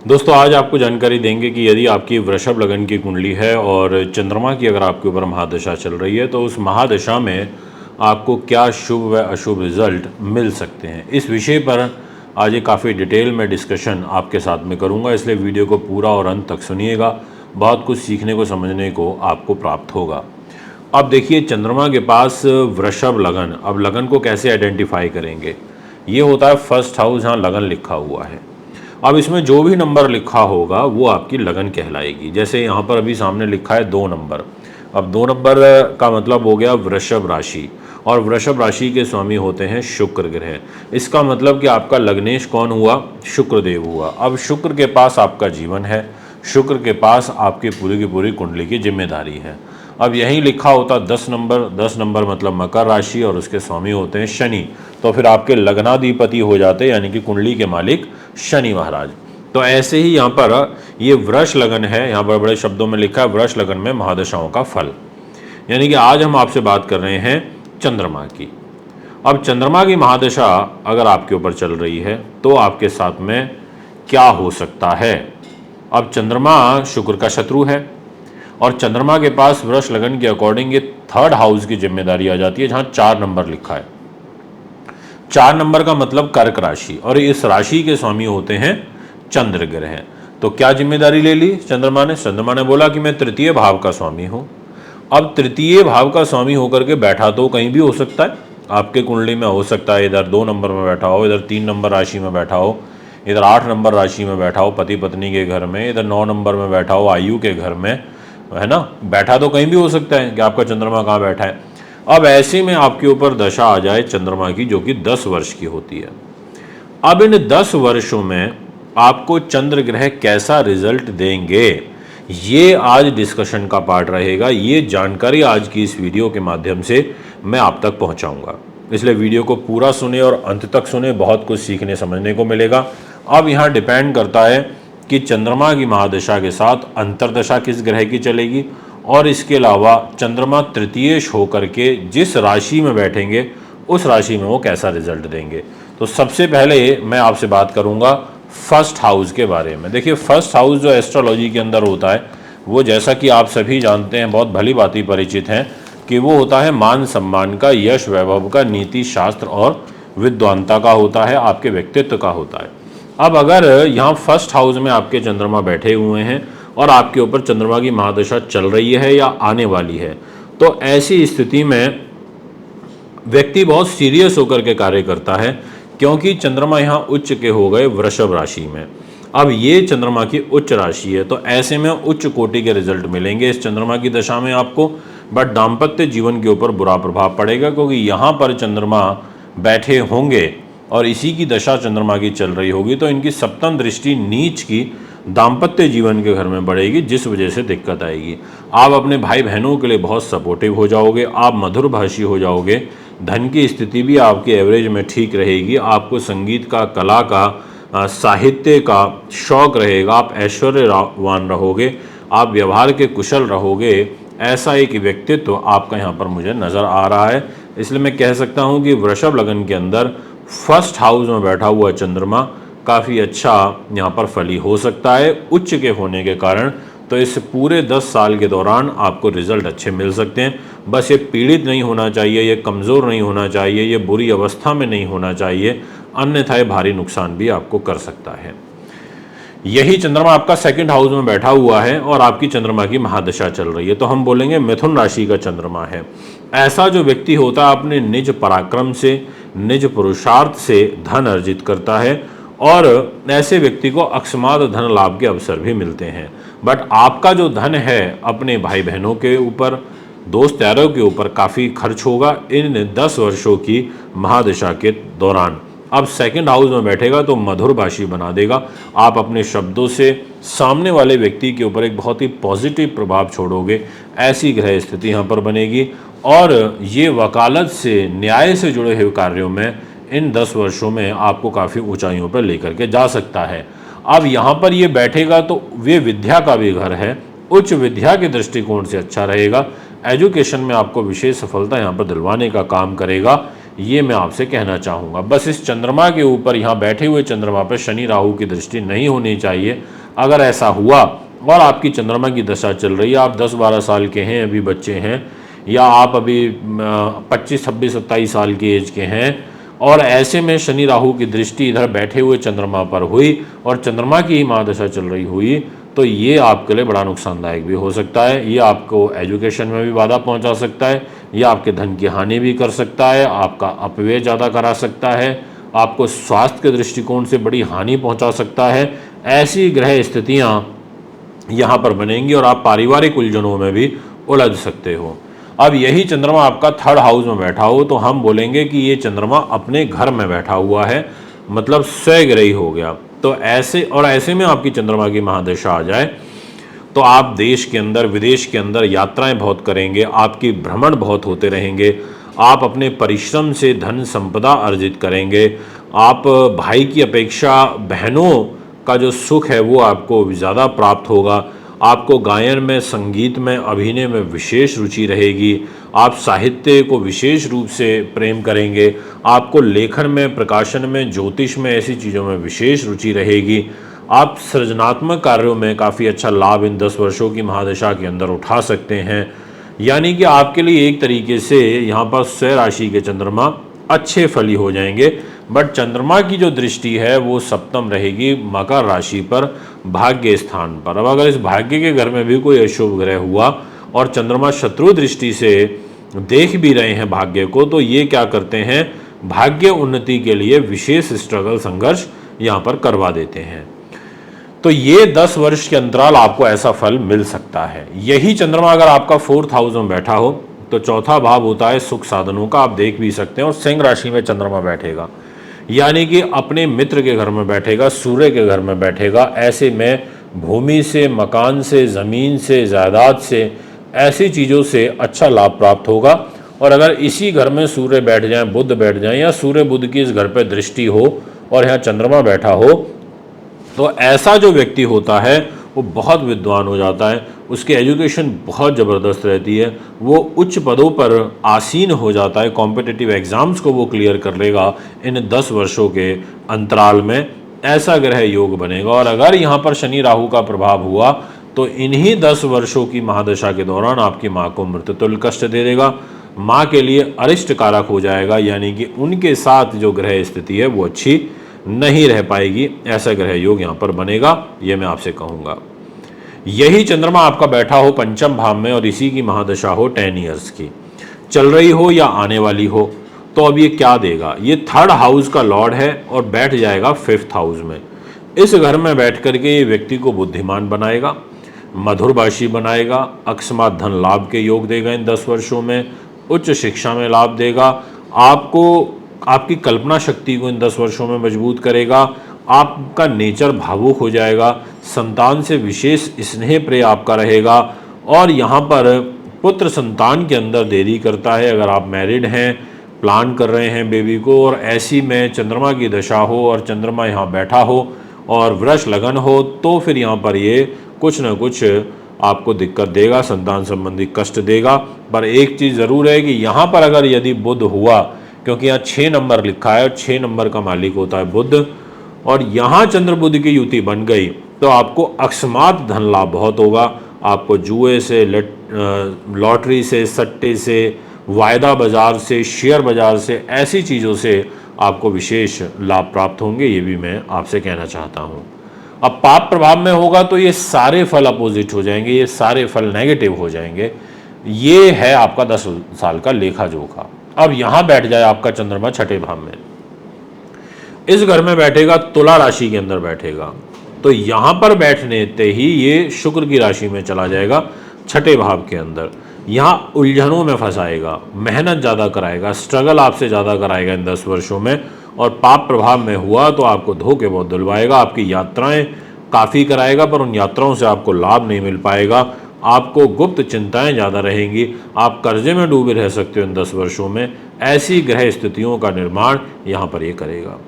दोस्तों आज आपको जानकारी देंगे कि यदि आपकी वृषभ लगन की कुंडली है और चंद्रमा की अगर आपके ऊपर महादशा चल रही है तो उस महादशा में आपको क्या शुभ व अशुभ रिजल्ट मिल सकते हैं, इस विषय पर आज एक काफ़ी डिटेल में डिस्कशन आपके साथ में करूंगा। इसलिए वीडियो को पूरा और अंत तक सुनिएगा, बहुत कुछ सीखने को समझने को आपको प्राप्त होगा। अब देखिए, चंद्रमा के पास वृषभ लगन, अब लगन को कैसे आइडेंटिफाई करेंगे? ये होता है फर्स्ट हाउस, जहाँ लगन लिखा हुआ है। अब इसमें जो भी नंबर लिखा होगा वो आपकी लगन कहलाएगी। जैसे यहाँ पर अभी सामने लिखा है 2 नंबर। अब 2 नंबर का मतलब हो गया वृषभ राशि, और वृषभ राशि के स्वामी होते हैं शुक्र ग्रह। इसका मतलब कि आपका लग्नेश कौन हुआ? शुक्र देव हुआ। अब शुक्र के पास आपका जीवन है, शुक्र के पास आपकी पूरी की पूरी कुंडली की जिम्मेदारी है। अब यहीं लिखा होता 10 नंबर, 10 नंबर मतलब मकर राशि और उसके स्वामी होते हैं शनि, तो फिर आपके लग्नाधिपति हो जाते, यानी कि कुंडली के मालिक शनि महाराज। तो ऐसे ही यहाँ पर ये वृष लगन है, यहाँ पर बड़े शब्दों में लिखा है वृष लगन में महादशाओं का फल। यानी कि आज हम आपसे बात कर रहे हैं चंद्रमा की। अब चंद्रमा की महादशा अगर आपके ऊपर चल रही है तो आपके साथ में क्या हो सकता है? अब चंद्रमा शुक्र का शत्रु है और चंद्रमा के पास वृष लगन के अकॉर्डिंग ये 3rd हाउस की जिम्मेदारी आ जाती है, जहां 4 नंबर लिखा है। 4 नंबर का मतलब कर्क राशि, और इस राशि के स्वामी होते हैं चंद्र ग्रह। तो क्या जिम्मेदारी ले ली चंद्रमा ने? चंद्रमा ने बोला कि मैं 3य भाव का स्वामी हूं। अब 3य भाव का स्वामी होकर के बैठा तो कहीं भी हो सकता है, आपके कुंडली में हो सकता है इधर 2 नंबर में बैठा हो, इधर 3 नंबर राशि में बैठा हो, इधर 8 नंबर राशि में बैठा हो पति पत्नी के घर में, इधर 9 नंबर में बैठा हो आयु के घर में, है ना। बैठा तो कहीं भी हो सकता है कि आपका चंद्रमा कहाँ बैठा है। अब ऐसे में आपके ऊपर दशा आ जाए चंद्रमा की, जो कि 10 वर्ष की होती है। अब इन 10 वर्षों में आपको चंद्र ग्रह कैसा रिजल्ट देंगे, ये आज डिस्कशन का पार्ट रहेगा। ये जानकारी आज की इस वीडियो के माध्यम से मैं आप तक पहुंचाऊंगा, इसलिए वीडियो को पूरा सुने और अंत तक सुने, बहुत कुछ सीखने समझने को मिलेगा। अब यहाँ डिपेंड करता है कि चंद्रमा की महादशा के साथ अंतरदशा किस ग्रह की चलेगी, और इसके अलावा चंद्रमा तृतीयेश होकर के जिस राशि में बैठेंगे उस राशि में वो कैसा रिजल्ट देंगे। तो सबसे पहले मैं आपसे बात करूंगा फर्स्ट हाउस के बारे में। देखिए, फर्स्ट हाउस जो एस्ट्रोलॉजी के अंदर होता है वो, जैसा कि आप सभी जानते हैं, बहुत भली भांति परिचित हैं कि वो होता है मान सम्मान का, यश वैभव का, नीति शास्त्र और विद्वानता का होता है, आपके व्यक्तित्व का होता है। अब अगर यहाँ फर्स्ट हाउस में आपके चंद्रमा बैठे हुए हैं और आपके ऊपर चंद्रमा की महादशा चल रही है या आने वाली है, तो ऐसी स्थिति में व्यक्ति बहुत सीरियस होकर के कार्य करता है, क्योंकि चंद्रमा यहाँ उच्च के हो गए वृषभ राशि में। अब ये चंद्रमा की उच्च राशि है, तो ऐसे में उच्च कोटि के रिजल्ट मिलेंगे इस चंद्रमा की दशा में आपको। बट दाम्पत्य जीवन के ऊपर बुरा प्रभाव पड़ेगा, क्योंकि यहाँ पर चंद्रमा बैठे होंगे और इसी की दशा चंद्रमा की चल रही होगी, तो इनकी सप्तम दृष्टि नीच की दाम्पत्य जीवन के घर में बढ़ेगी, जिस वजह से दिक्कत आएगी। आप अपने भाई बहनों के लिए बहुत सपोर्टिव हो जाओगे, आप मधुरभाषी हो जाओगे, धन की स्थिति भी आपकी एवरेज में ठीक रहेगी, आपको संगीत का, कला का, साहित्य का शौक रहेगा, आप ऐश्वर्यवान रहोगे, आप व्यवहार के कुशल रहोगे। ऐसा एक व्यक्तित्व आपका यहाँ पर मुझे नज़र आ रहा है। इसलिए मैं कह सकता हूँ कि वृषभ लगन के अंदर फर्स्ट हाउस में बैठा हुआ चंद्रमा काफ़ी अच्छा यहाँ पर फली हो सकता है उच्च के होने के कारण। तो इस पूरे 10 साल के दौरान आपको रिजल्ट अच्छे मिल सकते हैं। बस ये पीड़ित नहीं होना चाहिए, ये कमज़ोर नहीं होना चाहिए, ये बुरी अवस्था में नहीं होना चाहिए, अन्यथा ये भारी नुकसान भी आपको कर सकता है। यही चंद्रमा आपका 2nd हाउस में बैठा हुआ है और आपकी चंद्रमा की महादशा चल रही है, तो हम बोलेंगे मिथुन राशि का चंद्रमा है। ऐसा जो व्यक्ति होता है अपने निज पराक्रम से, निज पुरुषार्थ से धन अर्जित करता है, और ऐसे व्यक्ति को अकस्मात धन लाभ के अवसर भी मिलते हैं। बट आपका जो धन है अपने भाई बहनों के ऊपर, दोस्त यारों के ऊपर काफ़ी खर्च होगा इन 10 वर्षों की महादशा के दौरान। अब 2nd हाउस में बैठेगा तो मधुरभाषी बना देगा, आप अपने शब्दों से सामने वाले व्यक्ति के ऊपर एक बहुत ही पॉजिटिव प्रभाव छोड़ोगे, ऐसी ग्रह स्थिति यहाँ पर बनेगी। और ये वकालत से, न्याय से जुड़े हुए कार्यों में इन 10 वर्षों में आपको काफ़ी ऊंचाइयों पर लेकर के जा सकता है। अब यहाँ पर ये बैठेगा तो वे विद्या का भी घर है, उच्च विद्या के दृष्टिकोण से अच्छा रहेगा, एजुकेशन में आपको विशेष सफलता यहाँ पर दिलवाने का काम करेगा। ये मैं आपसे कहना चाहूँगा। बस इस चंद्रमा के ऊपर, यहाँ बैठे हुए चंद्रमा पर शनि राहु की दृष्टि नहीं होनी चाहिए। अगर ऐसा हुआ और आपकी चंद्रमा की दशा चल रही है, आप 10-12 साल के हैं, अभी बच्चे हैं, या आप अभी 25, 26, 27 साल की एज के हैं, और ऐसे में शनि राहु की दृष्टि इधर बैठे हुए चंद्रमा पर हुई और चंद्रमा की ही महादशा चल रही हुई, तो ये आपके लिए बड़ा नुकसानदायक भी हो सकता है। ये आपको एजुकेशन में भी बाधा पहुंचा सकता है, या आपके धन की हानि भी कर सकता है, आपका अपव्यय ज़्यादा करा सकता है, आपको स्वास्थ्य के दृष्टिकोण से बड़ी हानि पहुंचा सकता है। ऐसी ग्रह स्थितियां यहाँ पर बनेंगी और आप पारिवारिक उलझनों में भी उलझ सकते हो। अब यही चंद्रमा आपका 3rd हाउस में बैठा हो तो हम बोलेंगे कि ये चंद्रमा अपने घर में बैठा हुआ है, मतलब स्वग्रही हो गया। तो ऐसे में आपकी चंद्रमा की महादशा आ जाए तो आप देश के अंदर, विदेश के अंदर यात्राएं बहुत करेंगे, आपकी भ्रमण बहुत होते रहेंगे, आप अपने परिश्रम से धन संपदा अर्जित करेंगे, आप भाई की अपेक्षा बहनों का जो सुख है वो आपको ज़्यादा प्राप्त होगा। आपको गायन में, संगीत में, अभिनय में विशेष रुचि रहेगी, आप साहित्य को विशेष रूप से प्रेम करेंगे, आपको लेखन में, प्रकाशन में, ज्योतिष में, ऐसी चीज़ों में विशेष रुचि रहेगी। आप सृजनात्मक कार्यों में काफ़ी अच्छा लाभ इन 10 वर्षों की महादशा के अंदर उठा सकते हैं। यानी कि आपके लिए एक तरीके से यहाँ पर स्वयं राशि के चंद्रमा अच्छे फली हो जाएंगे। बट चंद्रमा की जो दृष्टि है वो सप्तम रहेगी मकर राशि पर, भाग्य स्थान पर। अब अगर इस भाग्य के घर में भी कोई अशुभ ग्रह हुआ और चंद्रमा शत्रु दृष्टि से देख भी रहे हैं भाग्य को, तो ये क्या करते हैं, भाग्य उन्नति के लिए विशेष स्ट्रगल, संघर्ष यहाँ पर करवा देते हैं। तो ये 10 वर्ष के अंतराल आपको ऐसा फल मिल सकता है। यही चंद्रमा अगर आपका 4th हाउस में बैठा हो तो चौथा भाव होता है सुख साधनों का, आप देख भी सकते हैं, और सिंह राशि में चंद्रमा बैठेगा, यानी कि अपने मित्र के घर में बैठेगा, सूर्य के घर में बैठेगा। ऐसे में भूमि से, मकान से, ज़मीन से, जायदाद से, ऐसी चीज़ों से अच्छा लाभ प्राप्त होगा। और अगर इसी घर में सूर्य बैठ जाए, बुध बैठ जाए, या सूर्य बुध की इस घर पर दृष्टि हो और यहाँ चंद्रमा बैठा हो, तो ऐसा जो व्यक्ति होता है वो बहुत विद्वान हो जाता है, उसकी एजुकेशन बहुत ज़बरदस्त रहती है, वो उच्च पदों पर आसीन हो जाता है, कॉम्पिटिटिव एग्ज़ाम्स को वो क्लियर कर लेगा इन 10 वर्षों के अंतराल में। ऐसा ग्रह योग बनेगा। और अगर यहाँ पर शनि राहु का प्रभाव हुआ तो इन्हीं 10 वर्षों की महादशा के दौरान आपकी माँ को मृत्युतुल्य कष्ट दे देगा, माँ के लिए अरिष्ट कारक हो जाएगा, यानी कि उनके साथ जो ग्रह स्थिति है वो अच्छी नहीं रह पाएगी। ऐसा ग्रह योग यहाँ पर बनेगा, ये मैं आपसे कहूँगा। यही चंद्रमा आपका बैठा हो 5म भाव में और इसी की महादशा हो 10 ईयर्स की चल रही हो या आने वाली हो, तो अब ये क्या देगा। ये 3rd हाउस का लॉर्ड है और बैठ जाएगा 5th हाउस में। इस घर में बैठ करके ये व्यक्ति को बुद्धिमान बनाएगा, मधुरभाषी बनाएगा, अकस्मात धन लाभ के योग देगा इन 10 वर्षों में, उच्च शिक्षा में लाभ देगा, आपको आपकी कल्पना शक्ति को इन 10 वर्षों में मजबूत करेगा, आपका नेचर भावुक हो जाएगा, संतान से विशेष स्नेह प्रेम आपका रहेगा। और यहाँ पर पुत्र संतान के अंदर देरी करता है। अगर आप मैरिड हैं, प्लान कर रहे हैं बेबी को, और ऐसी में चंद्रमा की दशा हो और चंद्रमा यहाँ बैठा हो और वृष लगन हो, तो फिर यहाँ पर ये कुछ न कुछ आपको दिक्कत देगा, संतान संबंधी कष्ट देगा। पर एक चीज़ ज़रूर है कि यहाँ पर अगर यदि बुध हुआ, क्योंकि यहाँ 6 नंबर लिखा है और 6 नंबर का मालिक होता है बुध, और यहाँ चंद्र बुध की युति बन गई तो आपको अकस्मात धन लाभ बहुत होगा। आपको जुए से, लॉटरी से, सट्टे से, वायदा बाजार से, शेयर बाजार से, ऐसी चीज़ों से आपको विशेष लाभ प्राप्त होंगे, ये भी मैं आपसे कहना चाहता हूँ। अब पाप प्रभाव में होगा तो ये सारे फल अपोजिट हो जाएंगे, ये सारे फल नेगेटिव हो जाएंगे। ये है आपका 10 साल का लेखा जोखा। अब यहाँ बैठ जाए आपका चंद्रमा 6ठे भाव में, इस घर में बैठेगा, तुला राशि के अंदर बैठेगा, तो यहाँ पर बैठने ते ही ये शुक्र की राशि में चला जाएगा 6ठे भाव के अंदर। यहाँ उलझनों में फंसाएगा, मेहनत ज़्यादा कराएगा, स्ट्रगल आपसे ज़्यादा कराएगा इन 10 वर्षों में। और पाप प्रभाव में हुआ तो आपको धोखे बहुत दिलवाएगा, आपकी यात्राएं काफ़ी कराएगा, पर उन यात्राओं से आपको लाभ नहीं मिल पाएगा, आपको गुप्त चिंताएं ज़्यादा रहेंगी, आप कर्जे में डूबे रह सकते हो इन 10 वर्षों में। ऐसी ग्रह स्थितियों का निर्माण यहाँ पर ये करेगा।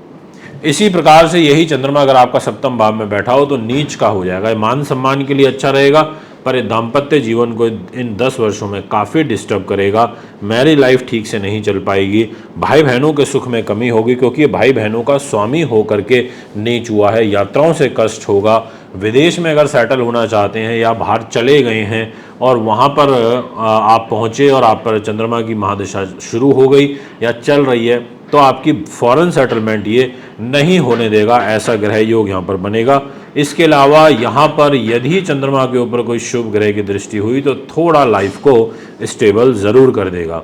इसी प्रकार से यही चंद्रमा अगर आपका 7म भाव में बैठा हो तो नीच का हो जाएगा, मान सम्मान के लिए अच्छा रहेगा, पर ये दाम्पत्य जीवन को इन 10 वर्षों में काफ़ी डिस्टर्ब करेगा। मैरिज लाइफ ठीक से नहीं चल पाएगी, भाई बहनों के सुख में कमी होगी क्योंकि ये भाई बहनों का स्वामी होकर के नीच हुआ है। यात्राओं से कष्ट होगा। विदेश में अगर सेटल होना चाहते हैं या बाहर चले गए हैं और वहाँ पर आप पहुँचे और आप पर चंद्रमा की महादशा शुरू हो गई या चल रही है, तो आपकी फॉरेन सेटलमेंट ये नहीं होने देगा। ऐसा ग्रह योग यहाँ पर बनेगा। इसके अलावा यहाँ पर यदि चंद्रमा के ऊपर कोई शुभ ग्रह की दृष्टि हुई तो थोड़ा लाइफ को स्टेबल ज़रूर कर देगा,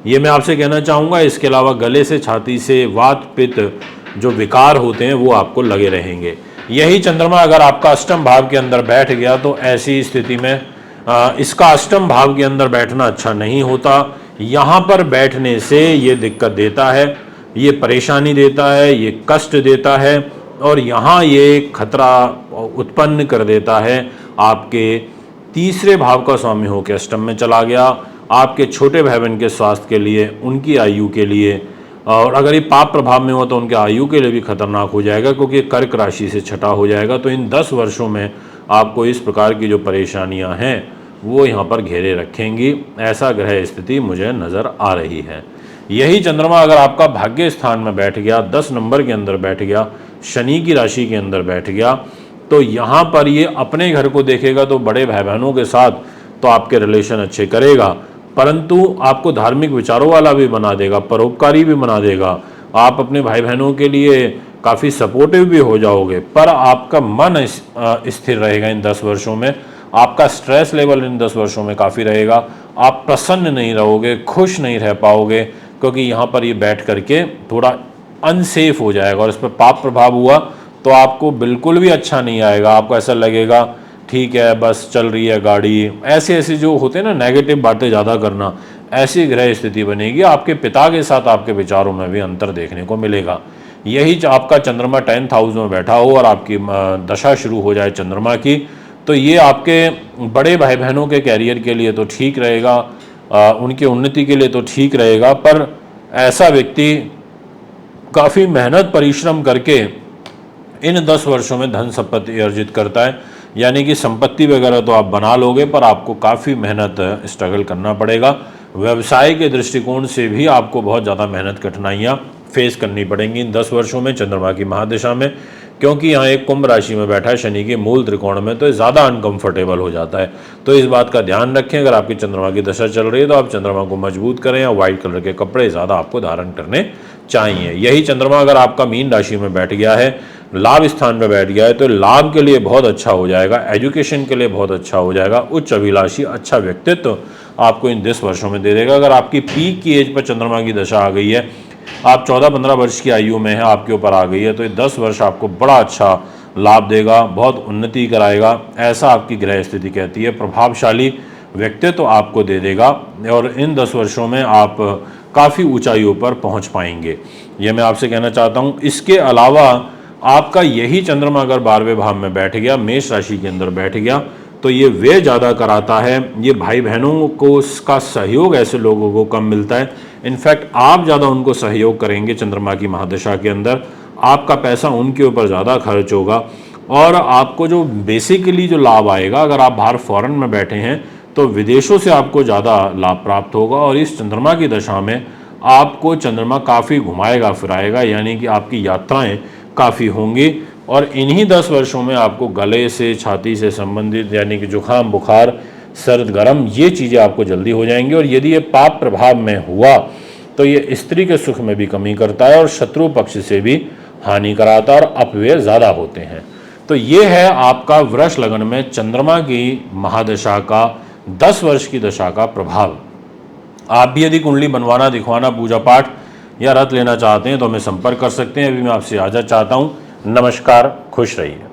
ये मैं आपसे कहना चाहूँगा। इसके अलावा गले से, छाती से वात पित्त जो विकार होते हैं वो आपको लगे रहेंगे। यही चंद्रमा अगर आपका अष्टम भाव के अंदर बैठ गया तो ऐसी स्थिति में इसका अष्टम भाव के अंदर बैठना अच्छा नहीं होता। यहाँ पर बैठने से ये दिक्कत देता है, ये परेशानी देता है, ये कष्ट देता है और यहाँ ये खतरा उत्पन्न कर देता है। आपके तीसरे भाव का स्वामी होकर अष्टम में चला गया, आपके छोटे भाई बहन के स्वास्थ्य के लिए, उनकी आयु के लिए, और अगर ये पाप प्रभाव में हो तो उनके आयु के लिए भी खतरनाक हो जाएगा क्योंकि कर्क राशि से छठा हो जाएगा। तो इन 10 वर्षों में आपको इस प्रकार की जो परेशानियां हैं वो यहाँ पर घेरे रखेंगी। ऐसा ग्रह स्थिति मुझे नज़र आ रही है। यही चंद्रमा अगर आपका भाग्य स्थान में बैठ गया, 10 नंबर के अंदर बैठ गया, शनि की राशि के अंदर बैठ गया, तो यहाँ पर ये अपने घर को देखेगा तो बड़े भाई बहनों के साथ तो आपके रिलेशन अच्छे करेगा, परंतु आपको धार्मिक विचारों वाला भी बना देगा, परोपकारी भी बना देगा। आप अपने भाई बहनों के लिए काफ़ी सपोर्टिव भी हो जाओगे, पर आपका मन स्थिर रहेगा इन 10 वर्षों में। आपका स्ट्रेस लेवल इन 10 वर्षों में काफ़ी रहेगा। आप प्रसन्न नहीं रहोगे, खुश नहीं रह पाओगे क्योंकि यहाँ पर ये बैठ करके थोड़ा अनसेफ हो जाएगा और इस पर पाप प्रभाव हुआ तो आपको बिल्कुल भी अच्छा नहीं आएगा। आपको ऐसा लगेगा ठीक है बस चल रही है गाड़ी, ऐसे जो होते हैं ना नेगेटिव बातें ज़्यादा करना, ऐसी ग्रह स्थिति बनेगी। आपके पिता के साथ आपके विचारों में भी अंतर देखने को मिलेगा। यही आपका चंद्रमा 10th हाउस में बैठा हो और आपकी दशा शुरू हो जाए चंद्रमा की, तो ये आपके बड़े भाई बहनों के कैरियर के लिए तो ठीक रहेगा, उनकी उन्नति के लिए तो ठीक रहेगा, पर ऐसा व्यक्ति काफ़ी मेहनत परिश्रम करके इन 10 वर्षों में धन संपत्ति अर्जित करता है। यानी कि संपत्ति वगैरह तो आप बना लोगे पर आपको काफ़ी मेहनत स्ट्रगल करना पड़ेगा। व्यवसाय के दृष्टिकोण से भी आपको बहुत ज़्यादा मेहनत कठिनाइयाँ फेस करनी पड़ेंगी इन 10 वर्षों में चंद्रमा की महादशा में, क्योंकि यहाँ एक कुंभ राशि में बैठा है शनि के मूल त्रिकोण में, तो ज़्यादा अनकंफर्टेबल हो जाता है। तो इस बात का ध्यान रखें। अगर आपकी चंद्रमा की दशा चल रही है तो आप चंद्रमा को मजबूत करें या व्हाइट कलर के कपड़े ज़्यादा आपको धारण करने चाहिए। यही चंद्रमा अगर आपका मीन राशि में बैठ गया है, लाभ स्थान में बैठ गया है, तो लाभ के लिए बहुत अच्छा हो जाएगा, एजुकेशन के लिए बहुत अच्छा हो जाएगा। उच्च अभिलाषी अच्छा व्यक्तित्व आपको इन 10 वर्षों में दे देगा। अगर आपकी पीक की एज पर चंद्रमा की दशा आ गई है, आप 14-15 वर्ष की आयु में है, आपके ऊपर आ गई है, तो ये 10 वर्ष आपको बड़ा अच्छा लाभ देगा, बहुत उन्नति कराएगा, ऐसा आपकी ग्रह स्थिति कहती है। प्रभावशाली व्यक्तित्व आपको दे देगा और इन 10 वर्षों में आप काफ़ी ऊंचाइयों पर पहुंच पाएंगे, ये मैं आपसे कहना चाहता हूं। इसके अलावा आपका यही चंद्रमा अगर 12वें भाव में बैठ गया, मेष राशि के अंदर बैठ गया, तो ये व्यय ज़्यादा कराता है। ये भाई बहनों को उसका सहयोग ऐसे लोगों को कम मिलता है। इनफैक्ट आप ज़्यादा उनको सहयोग करेंगे चंद्रमा की महादशा के अंदर, आपका पैसा उनके ऊपर ज़्यादा खर्च होगा और आपको जो बेसिकली जो लाभ आएगा, अगर आप बाहर फॉरेन में बैठे हैं तो विदेशों से आपको ज़्यादा लाभ प्राप्त होगा। और इस चंद्रमा की दशा में आपको चंद्रमा काफ़ी घुमाएगा फिराएगा, यानी कि आपकी यात्राएँ काफ़ी होंगी। और इन्हीं 10 वर्षों में आपको गले से, छाती से संबंधित यानी कि जुकाम, बुखार, सर्द गर्म, ये चीज़ें आपको जल्दी हो जाएंगी। और यदि ये पाप प्रभाव में हुआ तो ये स्त्री के सुख में भी कमी करता है और शत्रु पक्ष से भी हानि कराता है और अपव्यय ज़्यादा होते हैं। तो ये है आपका वृष लगन में चंद्रमा की महादशा का 10 वर्ष की दशा का प्रभाव। आप भी यदि कुंडली बनवाना, दिखवाना, पूजा पाठ या रत लेना चाहते हैं तो हमें संपर्क कर सकते हैं। अभी मैं आपसे इजाज़त चाहता हूँ। नमस्कार, खुश रहिए।